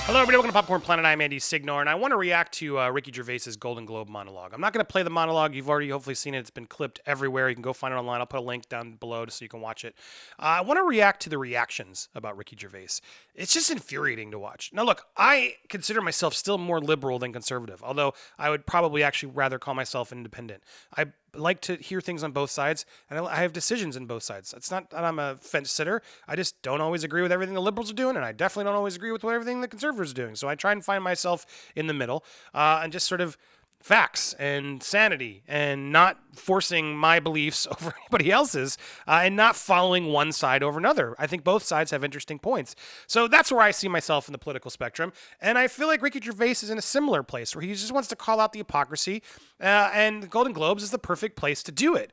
Hello, everybody. Welcome to Popcorn Planet. I'm Andy Signor, and I want to react to Ricky Gervais's Golden Globe monologue. I'm not going to play the monologue. You've already hopefully seen it. It's been clipped everywhere. You can go find it online. I'll put a link down below so you can watch it. I want to react to the reactions about Ricky Gervais. It's just infuriating to watch. Now, look, I consider myself still more liberal than conservative, although I would probably actually rather call myself independent. I like to hear things on both sides, and I have decisions on both sides. It's not that I'm a fence sitter. I just don't always agree with everything the liberals are doing, and I definitely don't always agree with everything the conservatives are doing. So I try and find myself in the middle, and just sort of facts and sanity and not forcing my beliefs over anybody else's and not following one side over another. I think both sides have interesting points. So that's where I see myself in the political spectrum. And I feel like Ricky Gervais is in a similar place where he just wants to call out the hypocrisy, and the Golden Globes is the perfect place to do it.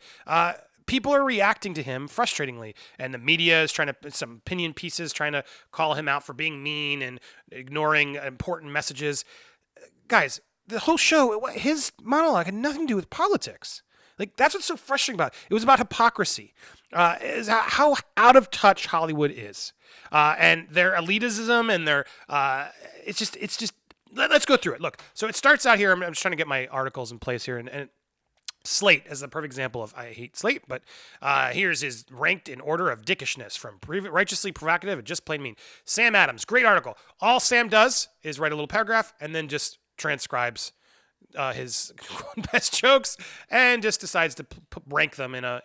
People are reacting to him frustratingly, and the media is trying to, some opinion pieces trying to call him out for being mean and ignoring important messages. Guys, the whole show, his monologue had nothing to do with politics. Like, that's what's so frustrating about it. It was about hypocrisy. Is how out of touch Hollywood is. And their elitism and their, it's just, let's go through it. Look, so it starts out here. I'm just trying to get my articles in place here. And Slate is the perfect example of, I hate Slate, but here's his ranked in order of dickishness, from righteously provocative and just plain mean. Sam Adams, great article. All Sam does is write a little paragraph and then just transcribes his best jokes and just decides to rank them in a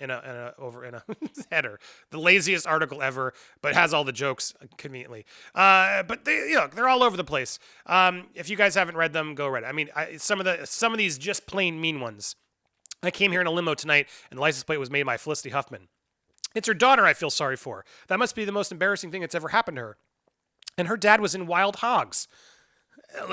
header. The laziest article ever, but has all the jokes conveniently. But they're all over the place. If you guys haven't read them, go read it. I mean, some of these just plain mean ones. I came here in a limo tonight, and the license plate was made by Felicity Huffman. It's her daughter I feel sorry for. That must be the most embarrassing thing that's ever happened to her. And her dad was in Wild Hogs.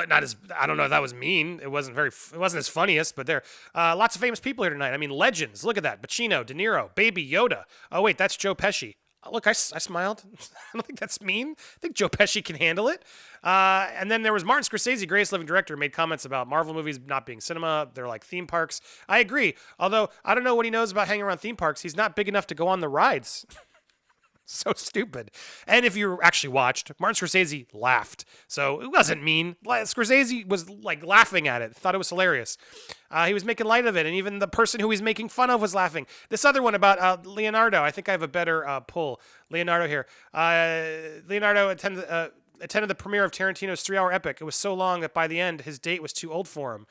Not as, I don't know if that was mean. It wasn't as funniest, but there. Lots of famous people here tonight. I mean, legends. Look at that. Pacino, De Niro, Baby Yoda. Oh, wait, that's Joe Pesci. Look, I smiled. I don't think that's mean. I think Joe Pesci can handle it. And then there was Martin Scorsese, greatest living director, made comments about Marvel movies not being cinema. They're like theme parks. I agree. Although, I don't know what he knows about hanging around theme parks. He's not big enough to go on the rides. So stupid. And if you actually watched, Martin Scorsese laughed. So it wasn't mean. Scorsese was like laughing at it, thought it was hilarious. He was making light of it, and even the person who he's making fun of was laughing. This other one about Leonardo, I think I have a better pull. Leonardo here. Leonardo attended the premiere of Tarantino's 3-hour epic. It was so long that by the end, his date was too old for him.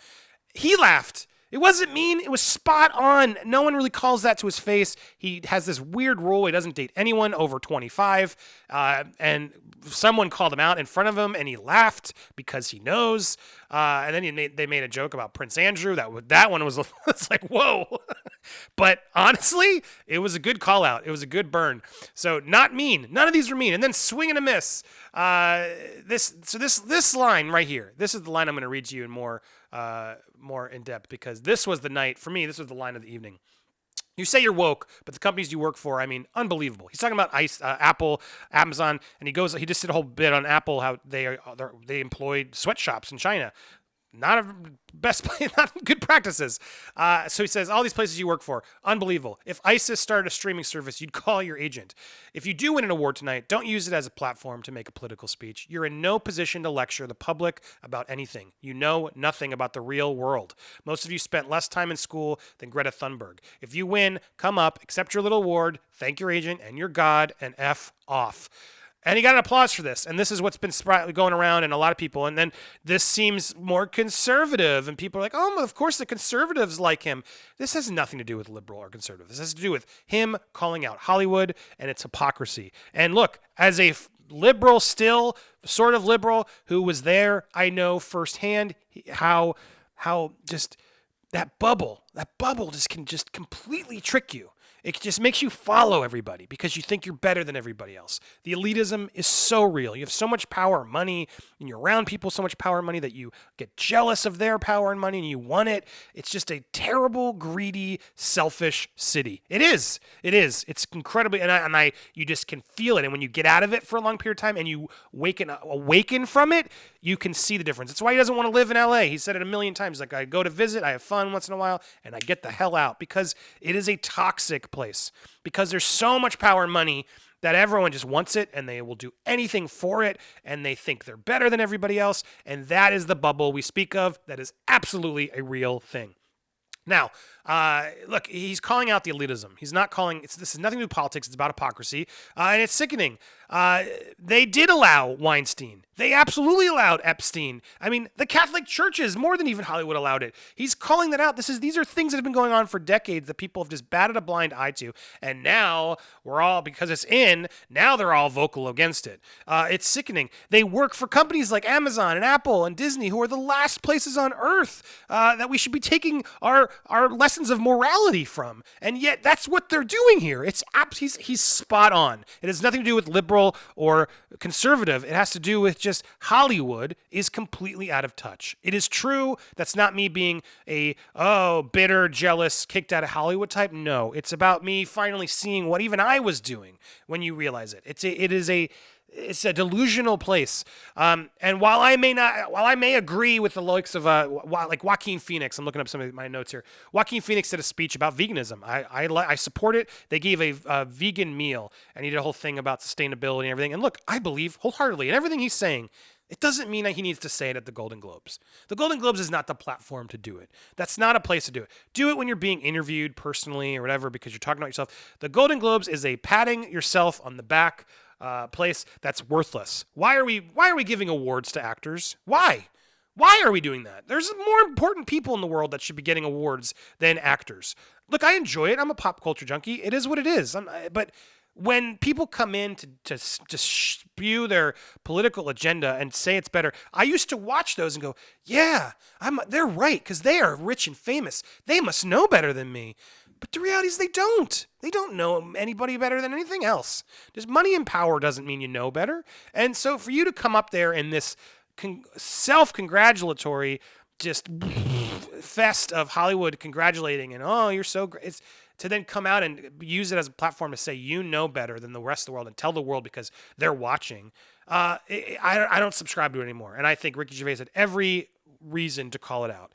He laughed. It wasn't mean. It was spot on. No one really calls that to his face. He has this weird rule. He doesn't date anyone over 25. And someone called him out in front of him, and he laughed because he knows. And then they made a joke about Prince Andrew. That one was it's like, whoa. But honestly, it was a good call out. It was a good burn. So not mean. None of these were mean. And then swing and a miss. This line right here. This is the line I'm going to read to you in more in depth, because this was the night for me. This was the line of the evening. You say you're woke, but the companies you work for, I mean, unbelievable. He's talking about Apple, Amazon, and he just did a whole bit on Apple, how they employed sweatshops in China. Not good practices. So he says, all these places you work for, unbelievable. If ISIS started a streaming service, you'd call your agent. If you do win an award tonight, don't use it as a platform to make a political speech. You're in no position to lecture the public about anything. You know nothing about the real world. Most of you spent less time in school than Greta Thunberg. If you win, come up, accept your little award, thank your agent and your God, and F off. And he got an applause for this. And this is what's been going around in a lot of people. And then this seems more conservative. And people are like, oh, of course the conservatives like him. This has nothing to do with liberal or conservative. This has to do with him calling out Hollywood and its hypocrisy. And look, as a liberal, still sort of liberal, who was there, I know firsthand how just that bubble just can just completely trick you. It just makes you follow everybody because you think you're better than everybody else. The elitism is so real. You have so much power and money, and you're around people so much power and money that you get jealous of their power and money, and you want it. It's just a terrible, greedy, selfish city. It is. It's incredibly, and you just can feel it. And when you get out of it for a long period of time and you awaken from it, you can see the difference. That's why he doesn't want to live in LA. He said it a million times. Like, I go to visit, I have fun once in a while, and I get the hell out because it is a toxic place because there's so much power and money that everyone just wants it and they will do anything for it and they think they're better than everybody else. And that is the bubble we speak of. That is absolutely a real thing. Now, look, he's calling out the elitism. He's not calling, this has nothing to do with politics. It's about hypocrisy. And it's sickening. They did allow Weinstein. They absolutely allowed Epstein. I mean, the Catholic churches, more than even Hollywood, allowed it. He's calling that out. These are things that have been going on for decades that people have just batted a blind eye to. And now we're all, because it's in, now they're all vocal against it. It's sickening. They work for companies like Amazon and Apple and Disney, who are the last places on earth that we should be taking our lessons of morality from. And yet that's what they're doing here. He's spot on. It has nothing to do with liberal or conservative. It has to do with just Hollywood is completely out of touch. It is true. That's not me being a, bitter, jealous, kicked out of Hollywood type. No, it's about me finally seeing what even I was doing when you realize it. It's a delusional place. And while I may agree with the likes of like Joaquin Phoenix, I'm looking up some of my notes here. Joaquin Phoenix did a speech about veganism. I support it. They gave a vegan meal, and he did a whole thing about sustainability and everything. And look, I believe wholeheartedly in everything he's saying. It doesn't mean that he needs to say it at the Golden Globes. The Golden Globes is not the platform to do it. That's not a place to do it. Do it when you're being interviewed personally or whatever because you're talking about yourself. The Golden Globes is a patting yourself on the back place that's worthless. Why are we giving awards to actors? Why are we doing that? There's more important people in the world that should be getting awards than actors. Look, I enjoy it. I'm a pop culture junkie. It is what it is. But when people come in to spew their political agenda and say it's better, I used to watch those and go, yeah, they're right because they are rich and famous. They must know better than me. But the reality is they don't. They don't know anybody better than anything else. Just money and power doesn't mean you know better. And so for you to come up there in this self-congratulatory just fest of Hollywood congratulating and, oh, you're so great. It's to then come out and use it as a platform to say you know better than the rest of the world and tell the world because they're watching. I don't subscribe to it anymore. And I think Ricky Gervais had every reason to call it out.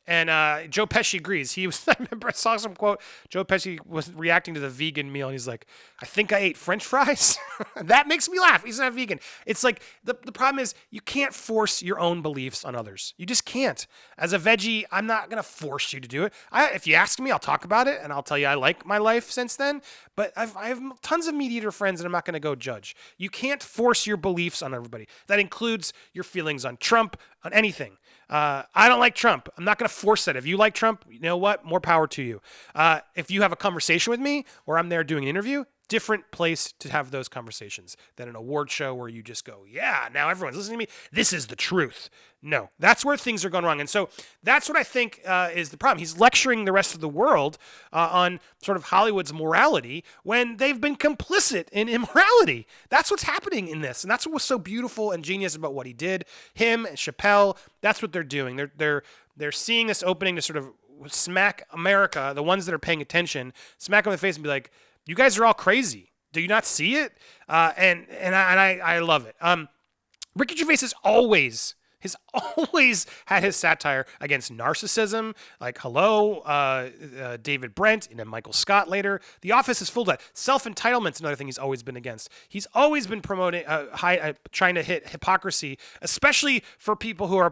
And Joe Pesci agrees. I remember I saw some quote. Joe Pesci was reacting to the vegan meal, and he's like, I think I ate French fries. That makes me laugh. He's not vegan. It's like, the problem is you can't force your own beliefs on others. You just can't. As a veggie, I'm not going to force you to do it. If you ask me, I'll talk about it, and I'll tell you I like my life since then. But I have tons of meat eater friends, and I'm not going to go judge. You can't force your beliefs on everybody. That includes your feelings on Trump, on anything. I don't like Trump. I'm not going to force that. If you like Trump, you know what? More power to you. If you have a conversation with me or I'm there doing an interview, different place to have those conversations than an award show where you just go, yeah, now everyone's listening to me. This is the truth. No, that's where things are going wrong. And so that's what I think is the problem. He's lecturing the rest of the world on sort of Hollywood's morality when they've been complicit in immorality. That's what's happening in this. And that's what was so beautiful and genius about what he did. Him and Chappelle, that's what they're doing. They're seeing this opening to sort of smack America, the ones that are paying attention, smack them in the face and be like, you guys are all crazy. Do you not see it? And I love it. Ricky Gervais has always had his satire against narcissism, like David Brent, and then Michael Scott later. The Office is full of that. Self-entitlement's another thing he's always been against. He's always been promoting, trying to hit hypocrisy, especially for people who are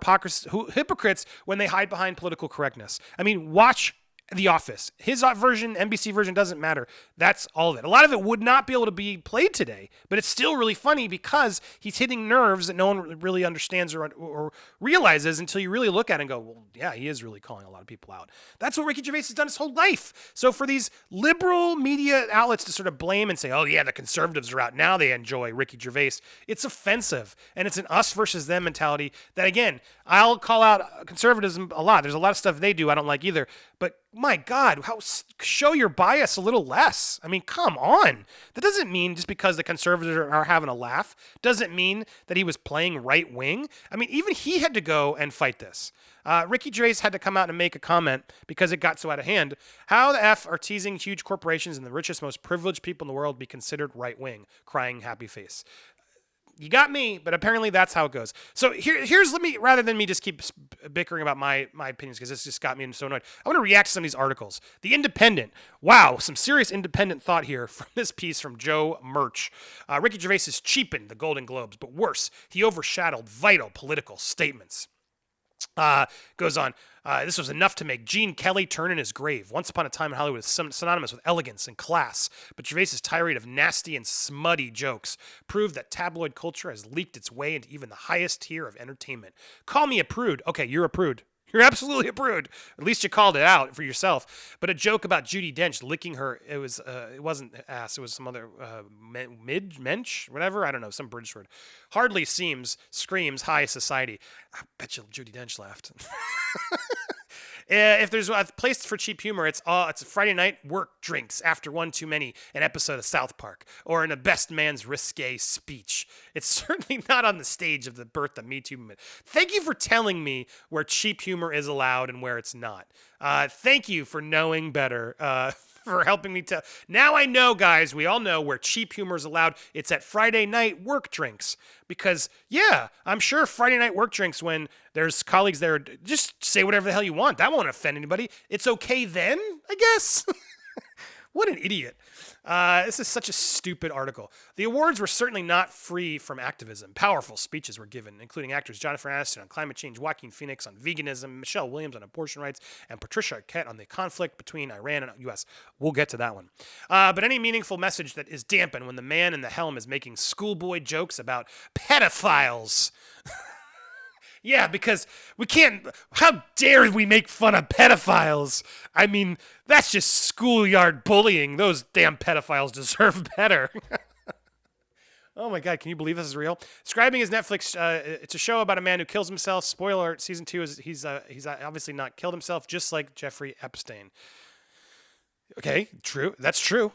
hypocrites when they hide behind political correctness. I mean, watch The Office. His version, NBC version, doesn't matter. That's all of it. A lot of it would not be able to be played today, but it's still really funny because he's hitting nerves that no one really understands or realizes until you really look at it and go, well, yeah, he is really calling a lot of people out. That's what Ricky Gervais has done his whole life. So for these liberal media outlets to sort of blame and say, oh, yeah, the conservatives are out, now they enjoy Ricky Gervais, it's offensive. And it's an us versus them mentality that, again, I'll call out conservatism a lot. There's a lot of stuff they do I don't like either. But my God, show your bias a little less. I mean, come on. That doesn't mean just because the conservatives are having a laugh, doesn't mean that he was playing right wing. I mean, even he had to go and fight this. Ricky Gervais had to come out and make a comment because it got so out of hand. How the F are teasing huge corporations and the richest, most privileged people in the world be considered right wing? Crying happy face. You got me, but apparently that's how it goes. So here's let me rather than me just keep bickering about my opinions because this just got me so annoyed. I want to react to some of these articles. The Independent, wow, some serious independent thought here from this piece from Joe Murch. Ricky Gervais has cheapened the Golden Globes, but worse, he overshadowed vital political statements. Goes on. This was enough to make Gene Kelly turn in his grave. Once upon a time in Hollywood was synonymous with elegance and class, but Gervais's tirade of nasty and smutty jokes proved that tabloid culture has leaked its way into even the highest tier of entertainment. Call me a prude. Okay, you're a prude. You're absolutely a prude. At least you called it out for yourself. But a joke about Judi Dench licking her, it wasn't ass, it was some other mensch, whatever, I don't know, some British word. Hardly screams high society. I bet you Judi Dench laughed. If there's a place for cheap humor, it's a Friday night work drinks after one too many, an episode of South Park, or in a best man's risque speech. It's certainly not on the stage of the birth of Me Too movement. Thank you for telling me where cheap humor is allowed and where it's not. Thank you for knowing better. For helping me tell. Now I know, guys, we all know where cheap humor is allowed. It's at Friday night work drinks. Because, yeah, I'm sure Friday night work drinks when there's colleagues there, just say whatever the hell you want. That won't offend anybody. It's okay then, I guess. What an idiot. This is such a stupid article. The awards were certainly not free from activism. Powerful speeches were given, including actors Jennifer Aniston on climate change, Joaquin Phoenix on veganism, Michelle Williams on abortion rights, and Patricia Arquette on the conflict between Iran and the U.S. We'll get to that one. But any meaningful message that is dampened when the man in the helm is making schoolboy jokes about pedophiles. Yeah, because we can't. How dare we make fun of pedophiles? I mean, that's just schoolyard bullying. Those damn pedophiles deserve better. Oh my God, can you believe this is real? Describing his Netflix, it's a show about a man who kills himself. Spoiler alert, season 2 is he's obviously not killed himself, just like Jeffrey Epstein. Okay, true. That's true.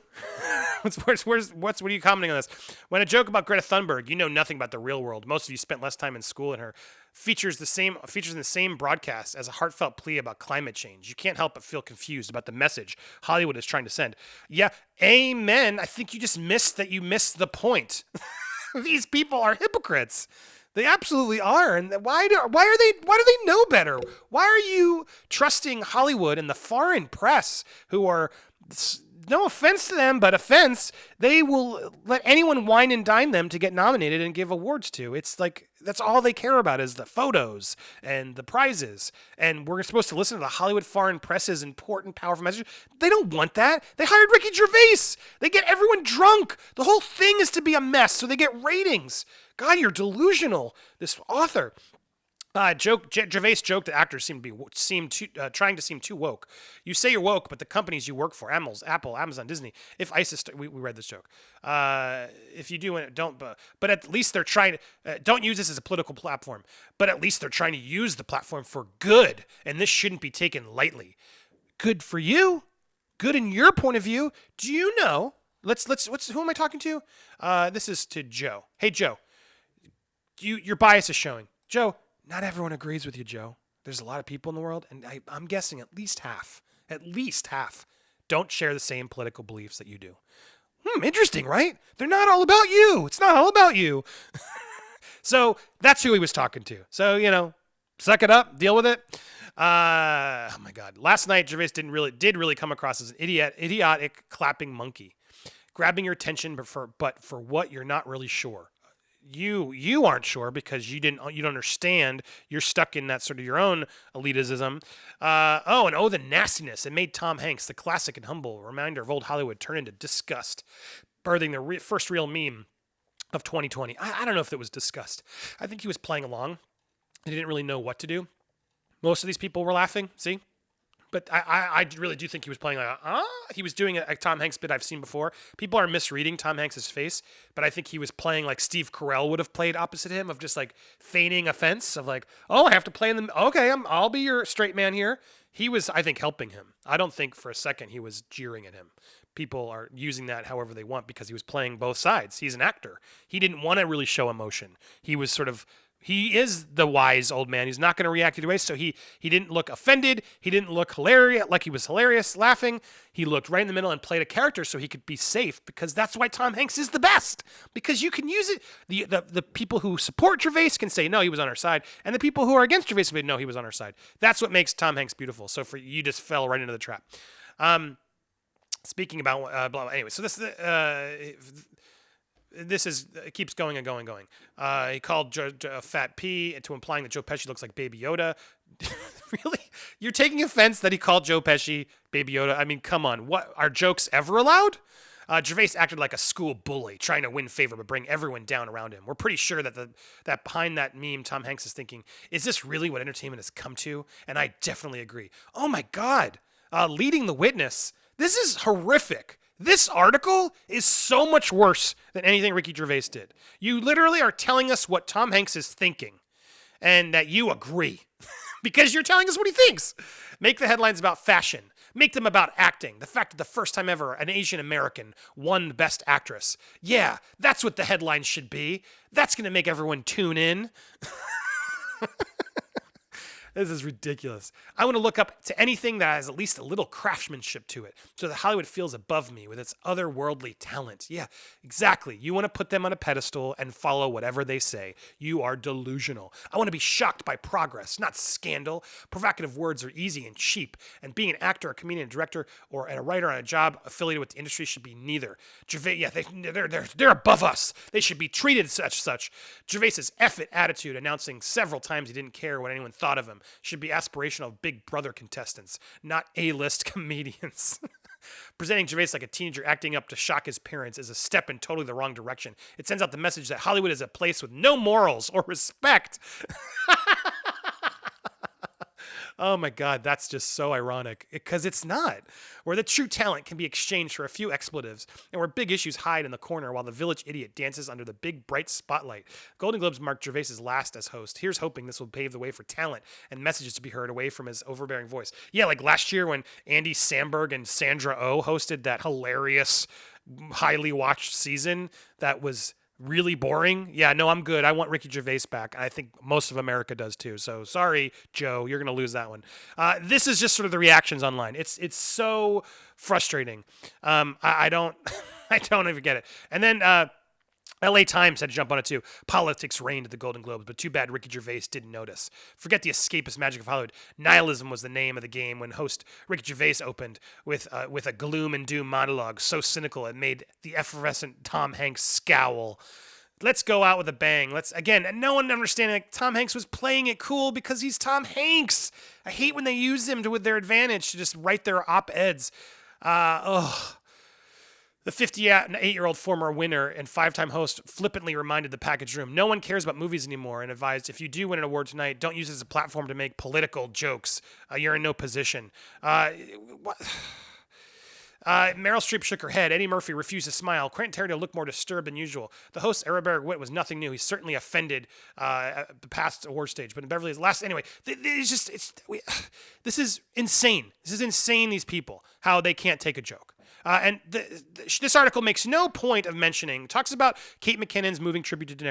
What are you commenting on this? When a joke about Greta Thunberg, you know nothing about the real world. Most of you spent less time in school than her. Features in the same broadcast as a heartfelt plea about climate change. You can't help but feel confused about the message Hollywood is trying to send. Yeah, amen. I think you just missed the point. These people are hypocrites. They absolutely are. And why do they know better? Why are you trusting Hollywood and the foreign press who are, no offense to them, but offense, they will let anyone wine and dine them to get nominated and give awards to. It's like, that's all they care about is the photos and the prizes. And we're supposed to listen to the Hollywood foreign press's important, powerful message. They don't want that. They hired Ricky Gervais. They get everyone drunk. The whole thing is to be a mess, so they get ratings. God, you're delusional, this author. Gervais joked that actors trying to seem too woke. You say you're woke, but the companies you work for, Apple, Amazon, Disney, if ISIS, we read this joke. If you do, don't, but at least they're trying to, don't use this as a political platform, but at least they're trying to use the platform for good, and this shouldn't be taken lightly. Good for you. Good in your point of view. Do you know, who am I talking to? This is to Joe. Hey, Joe, your bias is showing. Joe, not everyone agrees with you, Joe. There's a lot of people in the world, and I'm guessing at least half don't share the same political beliefs that you do. Interesting, right? They're not all about you. It's not all about you. So that's who he was talking to. So, suck it up, deal with it. Oh my God. Last night, Gervais did really come across as an idiotic clapping monkey, grabbing your attention, but for what you're not really sure. You aren't sure because you don't understand. You're stuck in that sort of your own elitism. The nastiness. It made Tom Hanks, the classic and humble reminder of old Hollywood, turn into disgust, birthing the first real meme of 2020. I don't know if it was disgust. I think he was playing along. He didn't really know what to do. Most of these people were laughing. See? But I really do think he was playing like, he was doing a Tom Hanks bit I've seen before. People are misreading Tom Hanks' face, but I think he was playing like Steve Carell would have played opposite him, of just like feigning offense, of like, oh, I have to play in the, okay, I'll be your straight man here. He was, I think, helping him. I don't think for a second he was jeering at him. People are using that however they want because he was playing both sides. He's an actor. He didn't want to really show emotion. He was sort of He is the wise old man. He's not going to react either way. So he didn't look offended. He didn't look hilarious, like he was hilarious, laughing. He looked right in the middle and played a character so he could be safe, because that's why Tom Hanks is the best. Because you can use it. The people who support Gervais can say, no, he was on our side. And the people who are against Gervais will say, no, he was on our side. That's what makes Tom Hanks beautiful. So for you just fell right into the trap. Speaking about, anyway, so this is it keeps going and going. He called Fat P to implying that Joe Pesci looks like Baby Yoda. Really? You're taking offense that he called Joe Pesci Baby Yoda? I mean, come on. What are jokes ever allowed? Gervais acted like a school bully, trying to win favor but bring everyone down around him. We're pretty sure that that behind that meme, Tom Hanks is thinking, "Is this really what entertainment has come to?" And I definitely agree. Oh my God, leading the witness. This is horrific. This article is so much worse than anything Ricky Gervais did. You literally are telling us what Tom Hanks is thinking, and that you agree because you're telling us what he thinks. Make the headlines about fashion. Make them about acting. The fact that the first time ever an Asian American won Best Actress. Yeah, that's what the headlines should be. That's going to make everyone tune in. This is ridiculous. I want to look up to anything that has at least a little craftsmanship to it, so that Hollywood feels above me with its otherworldly talent. Yeah, exactly. You want to put them on a pedestal and follow whatever they say. You are delusional. I want to be shocked by progress, not scandal. Provocative words are easy and cheap, and being an actor, a comedian, a director, or a writer on a job affiliated with the industry should be neither. Gervais, yeah, they're above us. They should be treated such. Gervais's F-it attitude, announcing several times he didn't care what anyone thought of him, should be aspirational of Big Brother contestants, not A-list comedians. Presenting Gervais like a teenager acting up to shock his parents is a step in totally the wrong direction. It sends out the message that Hollywood is a place with no morals or respect. Oh my God, that's just so ironic, because it's not. Where the true talent can be exchanged for a few expletives, and where big issues hide in the corner while the village idiot dances under the big bright spotlight. Golden Globes marked Gervais's last as host. Here's hoping this will pave the way for talent and messages to be heard away from his overbearing voice. Yeah, like last year when Andy Samberg and Sandra Oh hosted that hilarious, highly watched season that was really boring. Yeah, no, I'm good. I want Ricky Gervais back. I think most of America does too. So sorry, Joe, you're going to lose that one. This is just sort of the reactions online. It's so frustrating. I don't I don't even get it. And then LA Times had to jump on it too. Politics reigned at the Golden Globes, but too bad Ricky Gervais didn't notice. Forget the escapist magic of Hollywood. Nihilism was the name of the game when host Ricky Gervais opened with a gloom and doom monologue so cynical it made the effervescent Tom Hanks scowl. Let's go out with a bang. Again, no one understanding like, Tom Hanks was playing it cool because he's Tom Hanks. I hate when they use him with their advantage to just write their op-eds. The 58-year-old former winner and 5-time host flippantly reminded the package room, no one cares about movies anymore, and advised, if you do win an award tonight, don't use it as a platform to make political jokes. You're in no position. What? Meryl Streep shook her head. Eddie Murphy refused to smile. Quentin Tarantino looked more disturbed than usual. The host's aerobatic wit was nothing new. He's certainly offended at the past award stage. But in Beverly Hills, anyway, this is insane. This is insane, these people, how they can't take a joke. And this article makes no point of mentioning, talks about Kate McKinnon's moving tribute to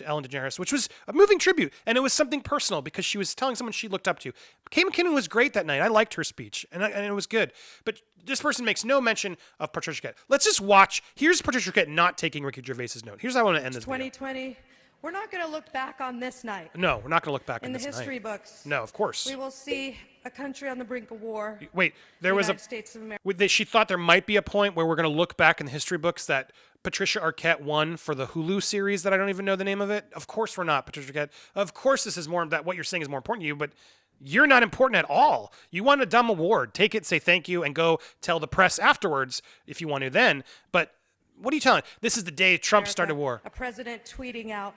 Ellen DeGeneres, which was a moving tribute, and it was something personal because she was telling someone she looked up to. Kate McKinnon was great that night. I liked her speech, and it was good. But this person makes no mention of Patricia Arquette. Let's just watch. Here's Patricia Arquette not taking Ricky Gervais's note. Here's how I want to end this 2020. Video. We're not going to look back on this night. No, we're not going to look back on this night. In the history books. No, of course. We will see a country on the brink of war. Wait, there was United States of America. She thought there might be a point where we're going to look back in the history books that Patricia Arquette won for the Hulu series that I don't even know the name of it. Of course we're not, Patricia Arquette. Of course this is more that what you're saying is more important to you, but you're not important at all. You won a dumb award. Take it, say thank you, and go tell the press afterwards if you want to then. But what are you telling? This is the day Trump started war. A president tweeting out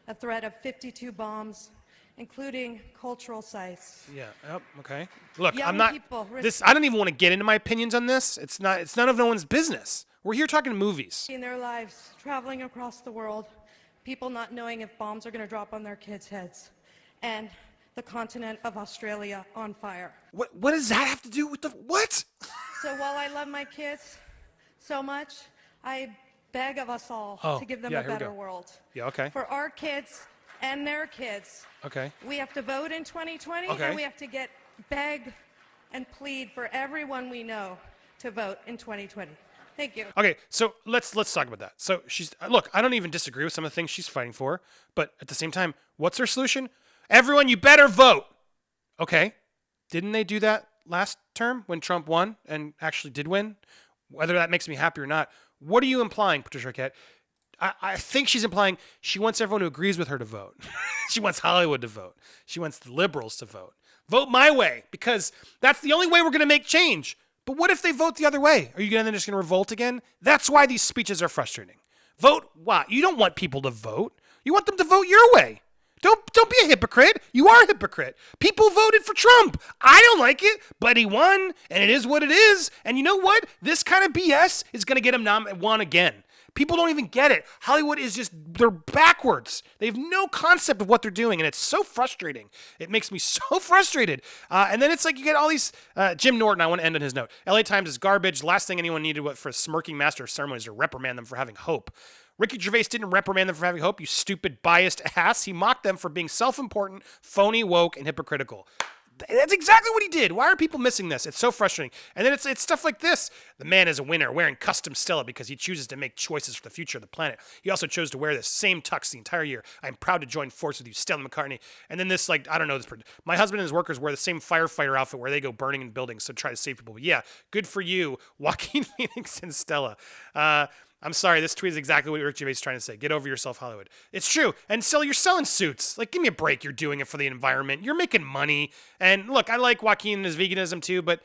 a threat of 52 bombs, including cultural sites. Yeah. Oh, okay. Look, Young I'm not. I don't even want to get into my opinions on this. It's none of no one's business. We're here talking movies. In their lives, traveling across the world, people not knowing if bombs are going to drop on their kids' heads, and the continent of Australia on fire. What does that have to do with the what? So while I love my kids so much, I beg of us all to give them a better world. Yeah, okay. For our kids and their kids. Okay. We have to vote in 2020, Okay. and we have to beg and plead for everyone we know to vote in 2020. Thank you. Okay, so let's talk about that. So she's look, I don't even disagree with some of the things she's fighting for, but at the same time, what's her solution? Everyone, you better vote. Okay, didn't they do that last term when Trump won and actually did win? Whether that makes me happy or not, what are you implying, Patricia Arquette? I think she's implying she wants everyone who agrees with her to vote. She wants Hollywood to vote. She wants the liberals to vote. Vote my way, because that's the only way we're going to make change. But what if they vote the other way? Are you then just going to revolt again? That's why these speeches are frustrating. Vote what? You don't want people to vote. You want them to vote your way. Don't be a hypocrite. You are a hypocrite. People voted for Trump. I don't like it, but he won, and it is what it is. And you know what? This kind of BS is going to get him won again. People don't even get it. Hollywood is just, they're backwards. They have no concept of what they're doing, and it's so frustrating. It makes me so frustrated. And then it's like you get all these, Jim Norton, I want to end on his note. LA Times is garbage. Last thing anyone needed for a smirking master of ceremonies to reprimand them for having hope. Ricky Gervais didn't reprimand them for having hope, you stupid, biased ass. He mocked them for being self-important, phony, woke, and hypocritical. That's exactly what he did. Why are people missing this? It's so frustrating. And then it's stuff like this. The man is a winner wearing custom Stella because he chooses to make choices for the future of the planet. He also chose to wear this same tux the entire year. I'm proud to join force with you, Stella McCartney. And then this, like, I don't know, this. My husband and his workers wear the same firefighter outfit where they go burning in buildings to try to save people. But yeah, good for you, Joaquin Phoenix and Stella. I'm sorry, this tweet is exactly what Rick Gervais is trying to say. Get over yourself, Hollywood. It's true. And still, you're selling suits. Like, give me a break. You're doing it for the environment. You're making money. And look, I like Joaquin and his veganism too, but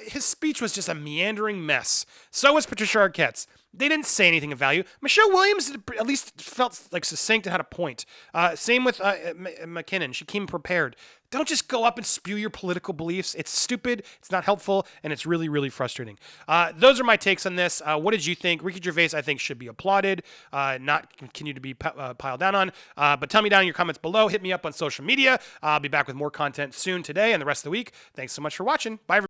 his speech was just a meandering mess. So was Patricia Arquette's. They didn't say anything of value. Michelle Williams at least felt like succinct and had a point. Same with McKinnon. She came prepared. Don't just go up and spew your political beliefs. It's stupid, it's not helpful, and it's really, really frustrating. Those are my takes on this. What did you think? Ricky Gervais, I think, should be applauded, not continue to be piled down on. But tell me down in your comments below. Hit me up on social media. I'll be back with more content soon today and the rest of the week. Thanks so much for watching. Bye, everybody.